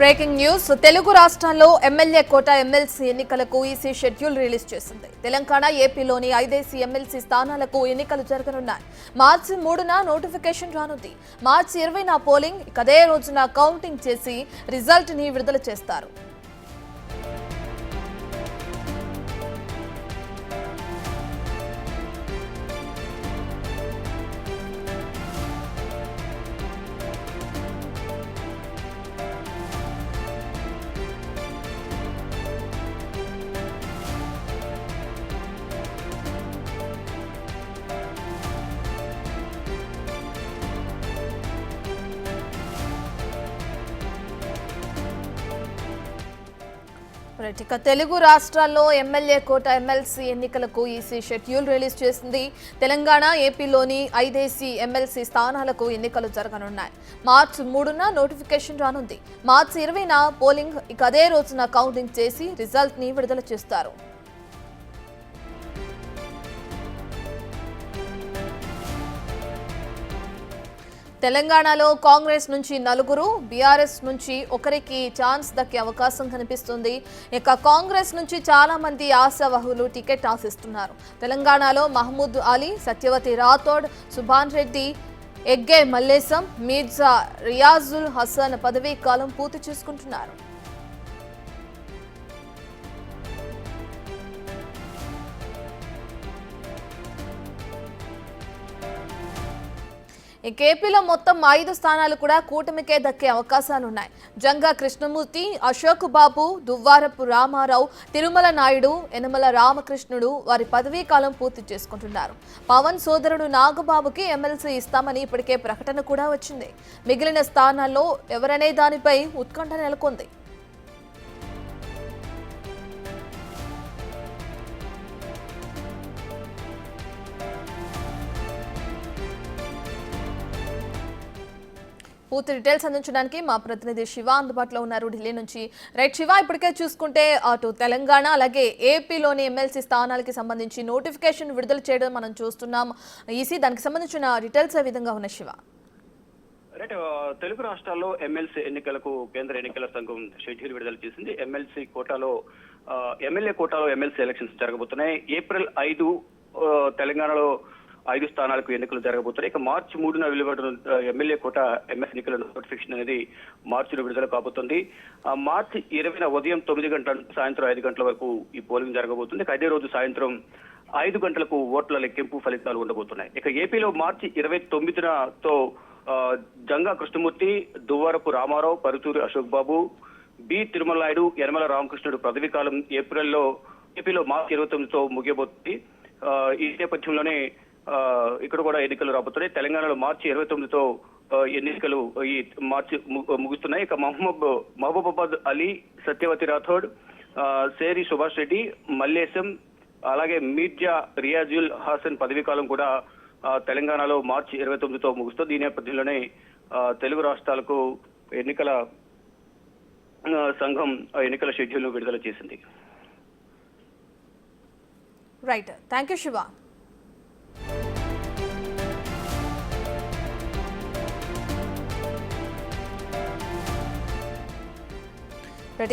Breaking news Telugu రాష్ట్రాల్లో MLA కోట MLC ఎన్నికలకు EC schedule release చేసింది. తెలంగాణ ఏపీలోని 5 ఎమ్మెల్సీ స్థానాలకు ఎన్నికలు జరగనున్నాయి. మార్చి 3న నోటిఫికేషన్ రానుంది. మార్చి 20న పోలింగ్, అదే రోజున కౌంటింగ్ చేసి రిజల్ట్ ని విడుదల చేస్తారు. ఇక తెలుగు రాష్ట్రాల్లో ఎమ్మెల్యే కోట ఎమ్మెల్సీ ఎన్నికలకు ఈసీ షెడ్యూల్ రిలీజ్ చేసింది. తెలంగాణ ఏపీలోని 5 ఎమ్మెల్సీ స్థానాలకు ఎన్నికలు జరగనున్నాయి. మార్చి 3న నోటిఫికేషన్ రానుంది. మార్చి 20న పోలింగ్, అదే రోజున కౌంటింగ్ చేసి రిజల్ట్ ని విడుదల చేస్తారు. తెలంగాణలో కాంగ్రెస్ నుంచి 4, బీఆర్ఎస్ నుంచి 1కి ఛాన్స్ దక్కే అవకాశం కనిపిస్తుంది. ఇక కాంగ్రెస్ నుంచి చాలా మంది ఆశావహులు టికెట్ ఆశిస్తున్నారు. తెలంగాణలో మహమూద్ అలీ, సత్యవతి రాథోడ్, సుభాన్ రెడ్డి, ఎగ్గే మల్లేశం, మీర్జా రియాజుల్ హసన్ పదవీ కాలం పూర్తి చేసుకుంటున్నారు. ఈ ఏపీలో మొత్తం 5 స్థానాలు కూడా కూటమికే దక్కే అవకాశాలున్నాయి. జంగా కృష్ణమూర్తి, అశోక్ బాబు, దువ్వారపు రామారావు, తిరుమల నాయుడు, యనమల రామకృష్ణుడు వారి పదవీ కాలం పూర్తి చేసుకుంటున్నారు. పవన్ సోదరుడు నాగబాబుకి ఎమ్మెల్సీ ఇస్తామని ఇప్పటికే ప్రకటన కూడా వచ్చింది. మిగిలిన స్థానాల్లో ఎవరనే దానిపై ఉత్కంఠ నెలకొంది. పూర్తి డీటెయిల్స్ అందించడానికి మా ప్రతినిధి శివ అందుబాటులో ఉన్నారు ఢిల్లీ నుంచి. రైట్ శివ, ఇప్పటికే చూసుకుంటే అటు తెలంగాణ అలాగే ఏపీలోని ఎమ్మెల్సీ స్థానాలకి సంబంధించి నోటిఫికేషన్ విడుదల చేయడం మనం చూస్తున్నాం. ఈసీ దానికి సంబంధించిన డీటెయిల్స్ ఏ విధంగా ఉన్నాయి శివ? రైట్, తెలుగు రాష్ట్రాల్లో ఎమ్మెల్సీ ఎన్నికలకు కేంద్ర ఎన్నికల సంఘం షెడ్యూల్ విడుదల చేసింది. ఎమ్మెల్యే కోటాలో ఎమ్మెల్సీ ఎలక్షన్స్ జరగబోతున్నాయి. ఏప్రిల్ 5 తెలంగాణలో 5 స్థానాలకు ఎన్నికలు జరగబోతున్నాయి. ఇక మార్చి 3న వెలువడిన ఎమ్మెల్యే కోట ఎమ్మెల్సీ ఎన్నికల నోటిఫికేషన్ అనేది మార్చిలో విడుదల కాబోతుంది. మార్చి 20న ఉదయం 9 గంటల నుంచి సాయంత్రం 5 గంటల వరకు ఈ పోలింగ్ జరగబోతుంది. అదే రోజు సాయంత్రం 5 గంటలకు ఓట్ల లెక్కింపు ఫలితాలు ఉండబోతున్నాయి. ఇక ఏపీలో మార్చి 29తో జంగా కృష్ణమూర్తి, దువ్వారపు రామారావు, పరుచూరి అశోక్ బాబు, బి తిరుమల నాయుడు, యనమల రామకృష్ణుడు పదవీ కాలం ఏపీలో మార్చి 29తో ముగియబోతుంది. ఈ నేపథ్యంలోనే ఇక్కడ కూడా ఎన్నికలు రాబోతున్నాయి. తెలంగాణలో మార్చి 29తో ఎన్నికలు ఈ మార్చి ముగుస్తున్నాయి. ఇక మహబూబాబాద్ అలీ, సత్యవతి రాథోడ్, సేరి సుభాష్ రెడ్డి, మల్లేశం, అలాగే మీర్జా రియాజుల్ హాసన్ పదవీ కాలం కూడా తెలంగాణలో మార్చి 29తో ముగుస్తుంది. ఈ నేపథ్యంలోనే తెలుగు రాష్ట్రాలకు ఎన్నికల సంఘం ఎన్నికల షెడ్యూల్ విడుదల చేసింది. Right, thank you Shiva.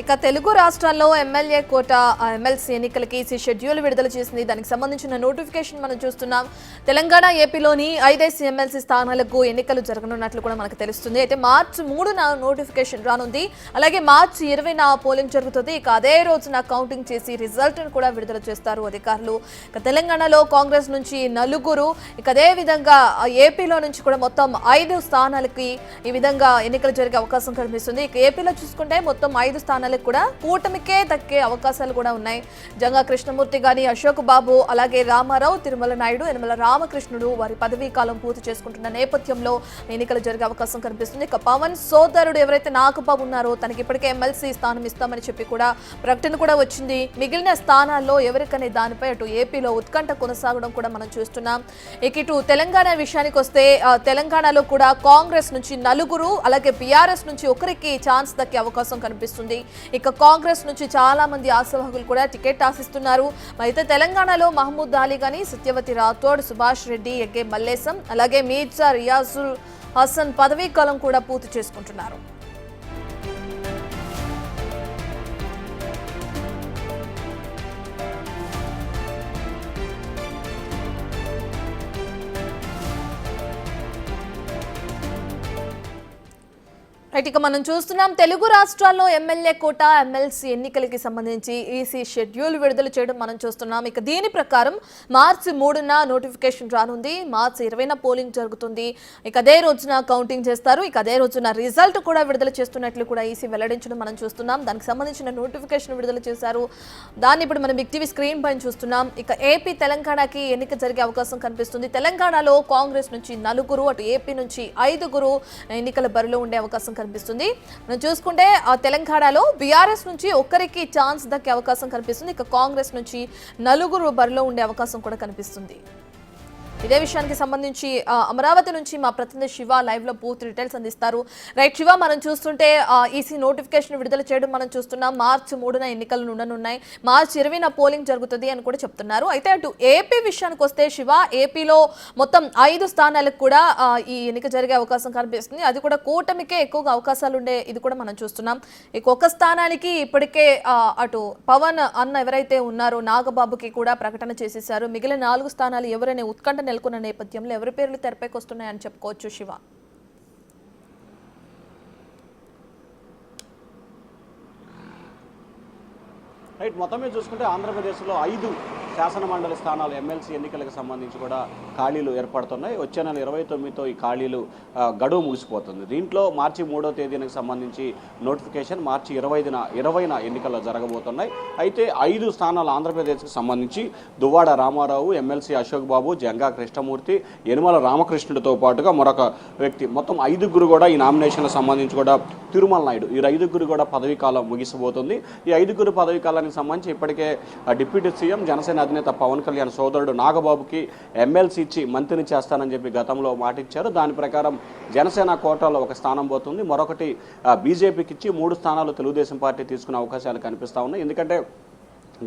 ఇక తెలుగు రాష్ట్రాల్లో ఎమ్మెల్యే కోట ఎమ్మెల్సీ ఎన్నికలకి ఈసీ షెడ్యూల్ విడుదల చేసింది. దానికి సంబంధించిన నోటిఫికేషన్ మనం చూస్తున్నాం. తెలంగాణ ఏపీలోని 5 ఎమ్మెల్సీ స్థానాలకు ఎన్నికలు జరగనున్నట్లు కూడా మనకు తెలుస్తుంది. అయితే మార్చి 3న నోటిఫికేషన్ రానుంది. అలాగే మార్చి 20న పోలింగ్ జరుగుతుంది. ఇక అదే రోజున కౌంటింగ్ చేసి రిజల్ట్ ను కూడా విడుదల చేస్తారు అధికారులు. ఇక తెలంగాణలో కాంగ్రెస్ నుంచి 4, ఇక అదే విధంగా ఏపీలో నుంచి కూడా మొత్తం 5 స్థానాలకి ఈ విధంగా ఎన్నికలు జరిగే అవకాశం కనిపిస్తుంది. ఇక ఏపీలో చూసుకుంటే మొత్తం 5 స్థానాలకు కూడా కూటమికే దక్కే అవకాశాలు కూడా ఉన్నాయి. జంగా కృష్ణమూర్తి గాని, అశోక్ బాబు, అలాగే రామారావు, తిరుమల నాయుడు, యనమల రామకృష్ణుడు వారి పదవీ కాలం పూర్తి చేసుకుంటున్న నేపథ్యంలో ఎన్నికలు జరిగే అవకాశం కనిపిస్తుంది. ఇక పవన్ సోదరుడు ఎవరైతే నాగబాబు ఉన్నారో తనకి ఇప్పటికే ఎమ్మెల్సీ స్థానం ఇస్తామని చెప్పి కూడా ప్రకటన కూడా వచ్చింది. మిగిలిన స్థానాల్లో ఎవరికనే దానిపై అటు ఏపీలో ఉత్కంఠ కొనసాగడం కూడా మనం చూస్తున్నాం. ఇక ఇటు తెలంగాణ విషయానికి వస్తే తెలంగాణలో కూడా కాంగ్రెస్ నుంచి 4, అలాగే బీఆర్ఎస్ నుంచి 1కి ఛాన్స్ దక్కే అవకాశం కనిపిస్తుంది. ఇక కాంగ్రెస్ నుంచి చాలా మంది ఆశావహులు కూడా టికెట్ ఆశిస్తున్నారు. అయితే తెలంగాణలో మహమూద్ అలీ గాని, సత్యవతి రాథోడ్, సుభాష్ రెడ్డి, ఎగ్గే మల్లేశం, అలాగే మీర్జా రియాజుల్ హసన్ పదవీ కాలం కూడా పూర్తి చేసుకుంటున్నారు. రైట్, ఇక మనం చూస్తున్నాం తెలుగు రాష్ట్రాల్లో ఎమ్మెల్యే కోట ఎమ్మెల్సీ ఎన్నికలకి సంబంధించి ఈసీ షెడ్యూల్ విడుదల చేయడం మనం చూస్తున్నాం. ఇక దీని ప్రకారం మార్చి 3న నోటిఫికేషన్ రానుంది. మార్చి 20న పోలింగ్ జరుగుతుంది. ఇక అదే రోజున కౌంటింగ్ చేస్తారు. ఇక అదే రోజున రిజల్ట్ కూడా విడుదల చేస్తున్నట్లు కూడా ఈసీ వెల్లడించడం మనం చూస్తున్నాం. దానికి సంబంధించిన నోటిఫికేషన్ విడుదల చేశారు. దాన్ని ఇప్పుడు మనం బిగ్ టీవీ స్క్రీన్ పైన చూస్తున్నాం. ఇక ఏపీ తెలంగాణకి ఎన్నిక జరిగే అవకాశం కనిపిస్తుంది. తెలంగాణలో కాంగ్రెస్ నుంచి 4, అటు ఏపీ నుంచి 5 ఎన్నికల బరిలో ఉండే అవకాశం కనిపిస్తుంది. మనం చూసుకుంటే తెలంగాణలో బీఆర్ఎస్ నుంచి ఒక్కరికి ఛాన్స్ దక్కే అవకాశం కనిపిస్తుంది. ఇక కాంగ్రెస్ నుంచి 4 బరిలో ఉండే అవకాశం కూడా కనిపిస్తుంది. ఇదే విషయానికి సంబంధించి అమరావతి నుంచి మా ప్రతినిధి శివ లైవ్ లో పూర్తి డీటెయిల్స్ అందిస్తారు. రైట్ శివ, మనం చూస్తుంటే ఈసీ నోటిఫికేషన్ విడుదల చేయడం మనం చూస్తున్నాం. మార్చి 3న ఎన్నికలు ఉండనున్నాయి. మార్చి 20న పోలింగ్ జరుగుతుంది అని కూడా చెప్తున్నారు. అయితే అటు ఏపీ విషయానికి వస్తే శివ, ఏపీలో మొత్తం 5 స్థానాలకు కూడా ఈ ఎన్నిక జరిగే అవకాశం కనిపిస్తుంది. అది కూడా కూటమికే ఎక్కువగా అవకాశాలు ఉండే ఇది కూడా మనం చూస్తున్నాం. ఇక ఒక స్థానానికి ఇప్పటికే అటు పవన్ అన్న ఎవరైతే ఉన్నారో నాగబాబుకి కూడా ప్రకటన చేసేశారు. మిగిలిన 4 స్థానాలు ఎవరైనా ఉత్కంఠ నెలకొన్న నేపథ్యంలో ఎవరి పేర్లు తెరపైకి వస్తున్నాయని చెప్పుకోవచ్చు శివ. రైట్, మొత్తం మీద చూసుకుంటే ఆంధ్రప్రదేశ్లో 5 శాసనమండలి స్థానాలు ఎమ్మెల్సీ ఎన్నికలకు సంబంధించి కూడా ఖాళీలు ఏర్పడుతున్నాయి. వచ్చే నెల 29తో ఈ ఖాళీలు గడువు ముగిసిపోతుంది. దీంట్లో మార్చి 3వ తేదీకి సంబంధించి నోటిఫికేషన్, మార్చి 20న ఎన్నికల్లో జరగబోతున్నాయి. అయితే 5 స్థానాలు ఆంధ్రప్రదేశ్కి సంబంధించి దువ్వాడ రామారావు, ఎమ్మెల్సీ అశోక్ బాబు, జంగా కృష్ణమూర్తి, యనమల రామకృష్ణుడితో పాటుగా మరొక వ్యక్తి, మొత్తం 5 కూడా ఈ నామినేషన్లకు సంబంధించి కూడా తిరుమల నాయుడు, ఈ 5 కూడా పదవీ కాలం ముగిసిపోతుంది. ఈ 5 పదవీ కాలానికి సంబంధించి ఇప్పటికే డిప్యూటీ సీఎం జనసేన అధినేత పవన్ కళ్యాణ్ సోదరుడు నాగబాబుకి ఎమ్మెల్సీ ఇచ్చి మంత్రిని చేస్తానని చెప్పి గతంలో మాటిచ్చారు. దాని ప్రకారం జనసేన కోటాలో ఒక స్థానం పోతుంది, మరొకటి బీజేపీకి ఇచ్చి 3 స్థానాలు తెలుగుదేశం పార్టీ తీసుకునే అవకాశాలు కనిపిస్తూ ఉన్నాయి. ఎందుకంటే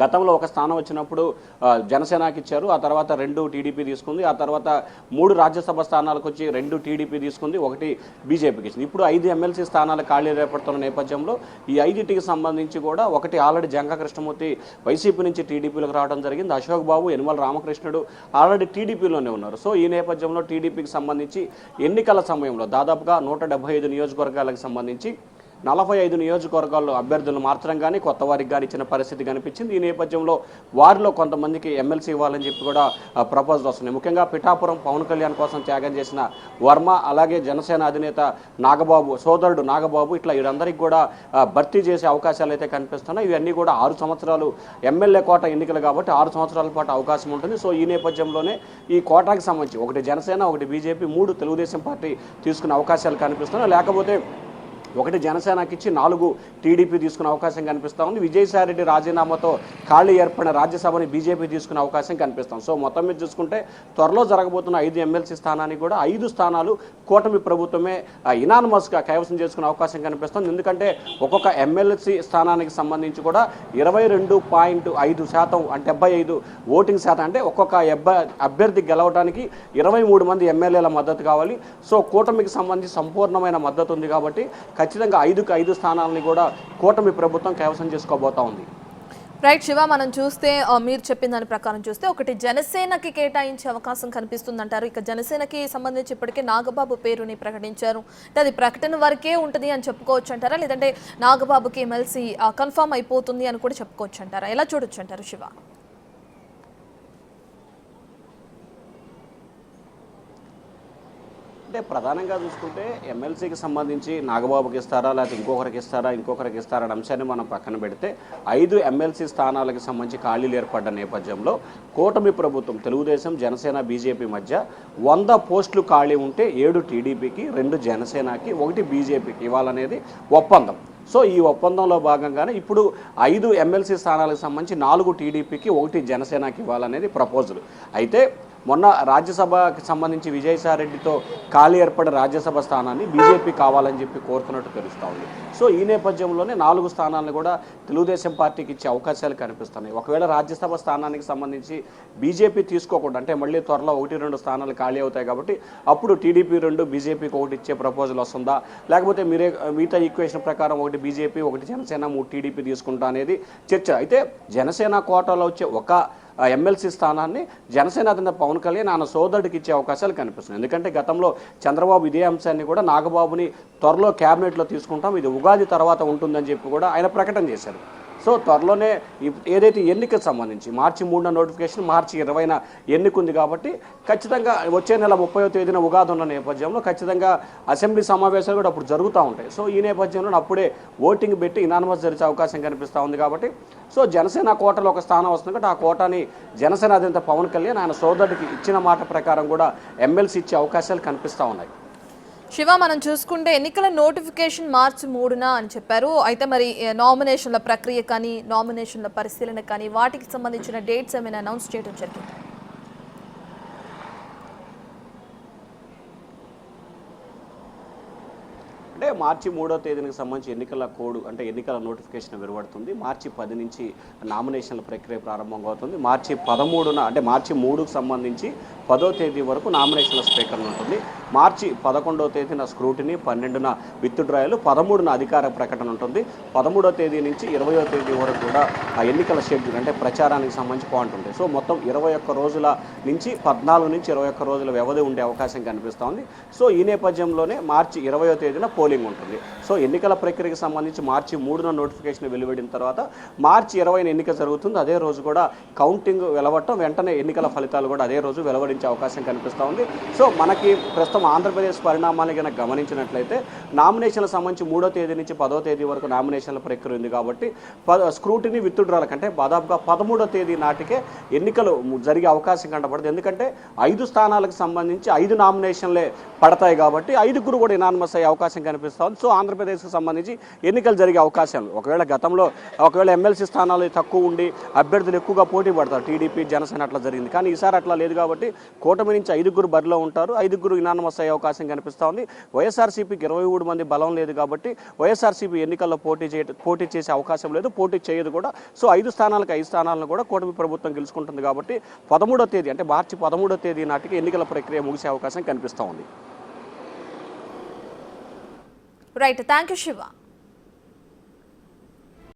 గతంలో ఒక స్థానం వచ్చినప్పుడు జనసేనకి ఇచ్చారు, ఆ తర్వాత 2 టీడీపీ తీసుకుంది, ఆ తర్వాత 3 రాజ్యసభ స్థానాలకు వచ్చి 2 టీడీపీ తీసుకుంది, 1 బీజేపీకి ఇచ్చింది. ఇప్పుడు 5 ఎమ్మెల్సీ స్థానాలు ఖాళీ ఏర్పడుతున్న నేపథ్యంలో ఈ 5టికి సంబంధించి కూడా ఒకటి ఆల్రెడీ జంగా కృష్ణమూర్తి వైసీపీ నుంచి టీడీపీలోకి రావడం జరిగింది. అశోక్ బాబు, యనమల రామకృష్ణుడు ఆల్రెడీ టీడీపీలోనే ఉన్నారు. సో ఈ నేపథ్యంలో టీడీపీకి సంబంధించి ఎన్నికల సమయంలో దాదాపుగా 175 నియోజకవర్గాలకు సంబంధించి 45 నియోజకవర్గాల్లో అభ్యర్థులను మార్చడం కానీ కొత్త వారికి కానీ ఇచ్చిన పరిస్థితి కనిపించింది. ఈ నేపథ్యంలో వారిలో కొంతమందికి ఎమ్మెల్సీ ఇవ్వాలని చెప్పి కూడా ప్రపోజల్ వస్తున్నాయి. ముఖ్యంగా పిఠాపురం పవన్ కళ్యాణ్ కోసం త్యాగం చేసిన వర్మ, అలాగే జనసేన అధినేత నాగబాబు సోదరుడు నాగబాబు, ఇట్లా వీరందరికీ కూడా భర్తీ చేసే అవకాశాలు అయితే కనిపిస్తున్నాయి. ఇవన్నీ కూడా 6 సంవత్సరాలు ఎమ్మెల్యే కోట ఎన్నికలు కాబట్టి 6 సంవత్సరాల పాటు అవకాశం ఉంటుంది. సో ఈ నేపథ్యంలోనే ఈ కోటాకి సంబంధించి 1 జనసేన, 1 బీజేపీ, 3 తెలుగుదేశం పార్టీ తీసుకునే అవకాశాలు కనిపిస్తున్నాయి. లేకపోతే 1 జనసేనకి ఇచ్చి 4 టీడీపీ తీసుకునే అవకాశం కనిపిస్తూ ఉంది. విజయసాయిరెడ్డి రాజీనామాతో ఖాళీ ఏర్పడిన రాజ్యసభని బీజేపీ తీసుకునే అవకాశం కనిపిస్తాం. సో మొత్తం మీద చూసుకుంటే త్వరలో జరగబోతున్న 5 ఎమ్మెల్సీ స్థానానికి కూడా 5 స్థానాలు కూటమి ప్రభుత్వమే ఇనానిమస్గా కైవసం చేసుకునే అవకాశం కనిపిస్తుంది. ఎందుకంటే ఒక్కొక్క ఎమ్మెల్సీ స్థానానికి సంబంధించి కూడా 22.5% అంటే 75 ఓటింగ్ శాతం, అంటే ఒక్కొక్క అభ్యర్థి గెలవడానికి 23 మంది ఎమ్మెల్యేల మద్దతు కావాలి. సో కూటమికి సంబంధించి సంపూర్ణమైన మద్దతు ఉంది కాబట్టి ఖచ్చితంగా 5 స్థానాలని కూడా కూటమి ప్రభుత్వం కైవసం చేసుకోబోతా ఉంది. రైట్ శివ, మనం చూస్తే మీరు చెప్పిన దాని ప్రకారం చూస్తే 1 జనసేనకి కేటాయించే అవకాశం కనిపిస్తుందంటారు. ఇక జనసేనకి సంబంధించి ఇప్పటికే నాగబాబు పేరుని ప్రకటించారు. అది ప్రకటన వరకే ఉంటుంది అని చెప్పుకోవచ్చు అంటారా, లేదంటే నాగబాబుకి ఎమ్మెల్సీ కన్ఫర్మ్ అయిపోతుంది అని కూడా చెప్పుకోవచ్చు అంటారా? ఎలా చూడొచ్చు అంటారు శివ? అంటే ప్రధానంగా చూసుకుంటే ఎమ్మెల్సీకి సంబంధించి నాగబాబుకి ఇస్తారా, లేకపోతే ఇంకొకరికి ఇస్తారా అనే అంశాన్ని మనం పక్కన పెడితే 5 ఎమ్మెల్సీ స్థానాలకు సంబంధించి ఖాళీలు ఏర్పడ్డ నేపథ్యంలో కూటమి ప్రభుత్వం తెలుగుదేశం, జనసేన, బీజేపీ మధ్య 100 పోస్టులు ఖాళీ ఉంటే 7 టీడీపీకి, 2 జనసేనకి, 1 బీజేపీకి ఇవ్వాలనేది ఒప్పందం. సో ఈ ఒప్పందంలో భాగంగానే ఇప్పుడు 5 ఎమ్మెల్సీ స్థానాలకు సంబంధించి 4 టీడీపీకి, 1 జనసేనకి ఇవ్వాలనేది ప్రపోజల్. అయితే మొన్న రాజ్యసభకి సంబంధించి విజయసాయిరెడ్డితో ఖాళీ ఏర్పడిన రాజ్యసభ స్థానాన్ని బీజేపీ కావాలని చెప్పి కోరుతున్నట్టు తెలుస్తూ ఉంది. సో ఈ నేపథ్యంలోనే 4 స్థానాలను కూడా తెలుగుదేశం పార్టీకి ఇచ్చే అవకాశాలు కనిపిస్తున్నాయి. ఒకవేళ రాజ్యసభ స్థానానికి సంబంధించి బీజేపీ తీసుకోకుండా, అంటే మళ్ళీ త్వరలో 1-2 స్థానాలు ఖాళీ అవుతాయి కాబట్టి అప్పుడు టీడీపీ 2, బీజేపీకి 1 ఇచ్చే ప్రపోజల్ వస్తుందా, లేకపోతే మిగతా ఈక్వేషన్ ప్రకారం 1 బీజేపీ, 1 జనసేన, 3 టీడీపీ తీసుకుంటా అనేది చర్చ. అయితే జనసేన కోటాలో వచ్చే ఒక ఎమ్మెల్సీ స్థానాన్ని జనసేన అధినేత పవన్ కళ్యాణ్ ఆయన సోదరుడికి ఇచ్చే అవకాశాలు కనిపిస్తున్నాయి. ఎందుకంటే గతంలో చంద్రబాబు ఇదే అంశాన్ని కూడా నాగబాబుని త్వరలో క్యాబినెట్లో తీసుకుంటాం, ఇది ఉగాది తర్వాత ఉంటుందని చెప్పి కూడా ఆయన ప్రకటన చేశారు. సో త్వరలోనే ఏదైతే ఎన్నికకు సంబంధించి మార్చి 3న నోటిఫికేషన్, మార్చి 20న ఎన్నిక ఉంది కాబట్టి ఖచ్చితంగా వచ్చే నెల 30వ తేదీన ఉగాది ఉన్న నేపథ్యంలో ఖచ్చితంగా అసెంబ్లీ సమావేశాలు కూడా అప్పుడు జరుగుతూ ఉంటాయి. సో ఈ నేపథ్యంలో అప్పుడే ఓటింగ్ పెట్టి ఇనానమస్ జరిగే అవకాశం కనిపిస్తూ ఉంది కాబట్టి సో జనసేన కోటలో ఒక స్థానం వస్తుంది కాబట్టి ఆ కోటాని జనసేన అధినేత పవన్ కళ్యాణ్ ఆయన సోదరుడికి ఇచ్చిన మాట ప్రకారం కూడా ఎమ్మెల్సీ ఇచ్చే అవకాశాలు కనిపిస్తూ ఉన్నాయి. శివ, మనం చూసుకుంటే ఎన్నికల నోటిఫికేషన్ మార్చి 3న అని చెప్పారు. అయితే మరి నామినేషన్ల ప్రక్రియ కానీ నామినేషన్ల పరిశీలన కానీ వాటికి సంబంధించిన డేట్స్ ఏమైనా అనౌన్స్ చేయడం జరిగింది? అంటే మార్చి 3వ తేదీకి సంబంధించి ఎన్నికల కోడ్ అంటే ఎన్నికల నోటిఫికేషన్ వెలువడుతుంది. మార్చి 10 నుంచి నామినేషన్ల ప్రక్రియ ప్రారంభంగా అవుతుంది. మార్చి 13న అంటే మార్చి 3కు సంబంధించి 10వ తేదీ వరకు నామినేషన్ల స్వీకరణ ఉంటుంది. మార్చి 11వ తేదీన స్క్రూటినీ, 12న విత్డ్రాయలు, 13న అధికార ప్రకటన ఉంటుంది. 13వ తేదీ నుంచి 20వ తేదీ వరకు కూడా ఆ ఎన్నికల షెడ్యూల్ అంటే ప్రచారానికి సంబంధించి పాయింట్ ఉంటాయి. సో మొత్తం 21 రోజుల నుంచి 14 నుంచి 21 రోజుల వ్యవధి ఉండే అవకాశం కనిపిస్తూ ఉంది. సో ఈ నేపథ్యంలోనే మార్చి 20వ తేదీన పోలింగ్ ఉంటుంది. సో ఎన్నికల ప్రక్రియకి సంబంధించి మార్చి 3న నోటిఫికేషన్ వెలువడిన తర్వాత మార్చి 20న ఎన్నిక జరుగుతుంది. అదే రోజు కూడా కౌంటింగ్ వెలువడటం, వెంటనే ఎన్నికల ఫలితాలు కూడా అదే రోజు వెలువడించే అవకాశం కనిపిస్తూ ఉంది. సో మనకి ప్రస్తుతం ఆంధ్రప్రదేశ్ పరిణామాన్ని కనుక గమనించినట్లయితే నామినేషన్ల సంబంధించి 3వ తేదీ నుంచి 10వ తేదీ వరకు నామినేషన్ల ప్రక్రియ ఉంది కాబట్టి స్క్రూటినీ విత్డ్రాల కంటే దాదాపుగా 13వ తేదీ నాటికే ఎన్నికలు జరిగే అవకాశం కనబడుతుంది. ఎందుకంటే 5 స్థానాలకు సంబంధించి 5 నామినేషన్లే పడతాయి కాబట్టి 5గురు కూడా ఇనానమస్ అయ్యే అవకాశం కనిపిస్తుంది. సో ఆంధ్రప్రదేశ్కి సంబంధించి ఎన్నికలు జరిగే అవకాశాలు ఒకవేళ గతంలో ఎమ్మెల్సీ స్థానాలు తక్కువ ఉండి అభ్యర్థులు ఎక్కువగా పోటీ పడతారు, టీడీపీ జనసేన అట్లా జరిగింది. కానీ ఈసారి అట్లా లేదు కాబట్టి కూటమి నుంచి 5గురు బరిలో ఉంటారు, 5గురు ఇనానమస్ అయ్యే అవకాశం కనిపిస్తూ ఉంది. వైఎస్ఆర్సీపీకి 23 మంది బలం లేదు కాబట్టి వైఎస్ఆర్సీపీ ఎన్నికల్లో పోటీ చేసే అవకాశం లేదు, పోటీ చేయదు కూడా. సో 5 స్థానాలకు 5 స్థానాలను కూడా కూటమి ప్రభుత్వం గెలుచుకుంటుంది కాబట్టి 13వ తేదీ అంటే మార్చి 13వ తేదీ నాటికి ఎన్నికల ప్రక్రియ ముగిసే అవకాశం కనిపిస్తూ ఉంది. Right, thank you Shiva.